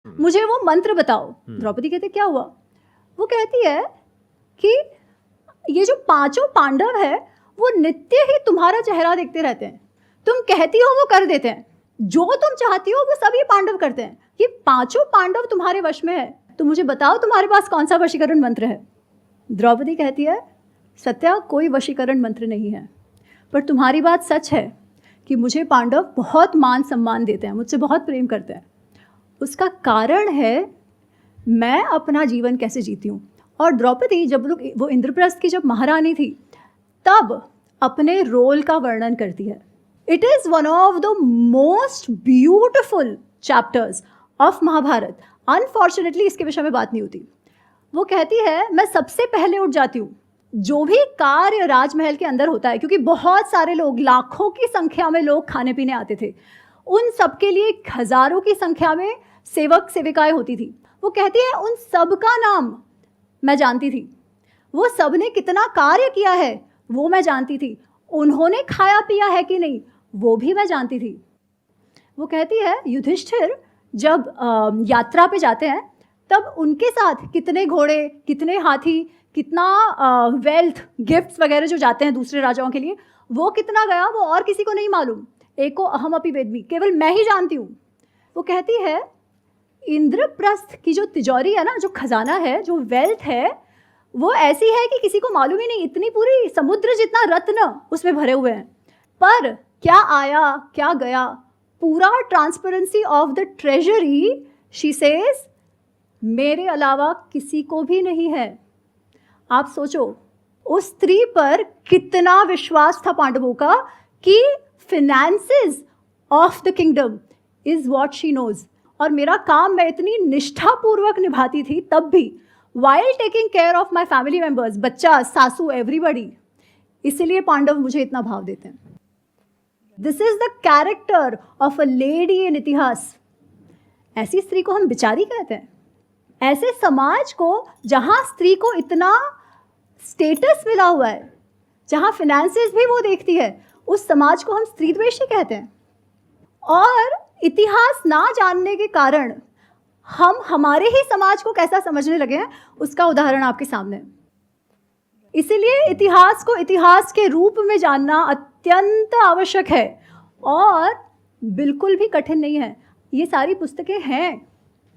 मुझे वो मंत्र बताओ। द्रौपदी कहते क्या हुआ? वो कहती है कि ये जो पांचों पांडव है वो नित्य ही तुम्हारा चेहरा देखते रहते हैं, तुम कहती हो वो कर देते हैं, जो तुम चाहती हो वो सभी पांडव करते हैं, ये पांचों पांडव तुम्हारे वश में है, तो मुझे बताओ तुम्हारे पास कौन सा वशीकरण मंत्र है? द्रौपदी कहती है सत्या कोई वशीकरण मंत्र नहीं है, पर तुम्हारी बात सच है कि मुझे पांडव बहुत मान सम्मान देते हैं, मुझसे बहुत प्रेम करते हैं। उसका कारण है मैं अपना जीवन कैसे जीती हूँ। और द्रौपदी जब लोग वो इंद्रप्रस्थ की जब महारानी थी तब अपने रोल का वर्णन करती है। It is one of the most beautiful chapters of Mahabharat. Unfortunately इसके विषय में बात नहीं होती। वो कहती है मैं सबसे पहले उठ जाती हूँ, जो भी कार्य राजमहल के अंदर होता है, क्योंकि बहुत सारे लोग, लाखों की संख्या में लोग खाने पीने आते थे, उन सब के लिए हजारों की संख्या में सेवक सेविकाएं होती थी। वो कहती है उन सब का नाम मैं जानती थी, वो सब ने कितना कार्य किया है वो मैं जानती थी, उन्होंने खाया पिया है कि नहीं वो भी मैं जानती थी। वो कहती है युधिष्ठिर जब यात्रा पे जाते हैं तब उनके साथ कितने घोड़े, कितने हाथी, कितना वेल्थ, गिफ्ट्स वगैरह जो जाते हैं दूसरे राजाओं के लिए, वो कितना गया वो और किसी को नहीं मालूम, एको अहम अपि वेद्मि, केवल मैं ही जानती हूँ। वो कहती है इंद्रप्रस्थ की जो तिजोरी है ना, जो खजाना है, जो वेल्थ है, वो ऐसी है कि किसी को मालूम ही नहीं, इतनी पूरी समुद्र जितना रत्न उसमें भरे हुए हैं, पर क्या आया क्या गया, पूरा transparency of the treasury, she says मेरे अलावा किसी को भी नहीं है। आप सोचो उस स्त्री पर कितना विश्वास था पांडवों का कि finances of the kingdom is what she knows. और मेरा काम मैं इतनी निष्ठापूर्वक निभाती थी तब भी, while taking care of my family members, बच्चा, सासू, एवरीबडी। इसीलिए पांडव मुझे इतना भाव देते हैं। This is the character of a lady in इतिहास। ऐसी स्त्री को हम बिचारी कहते हैं। ऐसे समाज को जहाँ स्त्री को इतना स्टेटस मिला हुआ है, जहाँ फिनेंसेस भी वो देखती है, उस समाज को हम स्त्री द्वेषी कहते हैं। और इतिहास ना जानने के कारण हम हमारे ही समाज को कैसा समझने लगे हैं उसका उदाहरण आपके सामने है। इसीलिए इतिहास को इतिहास के रूप में जानना अत्यंत आवश्यक है और बिल्कुल भी कठिन नहीं है। ये सारी पुस्तकें हैं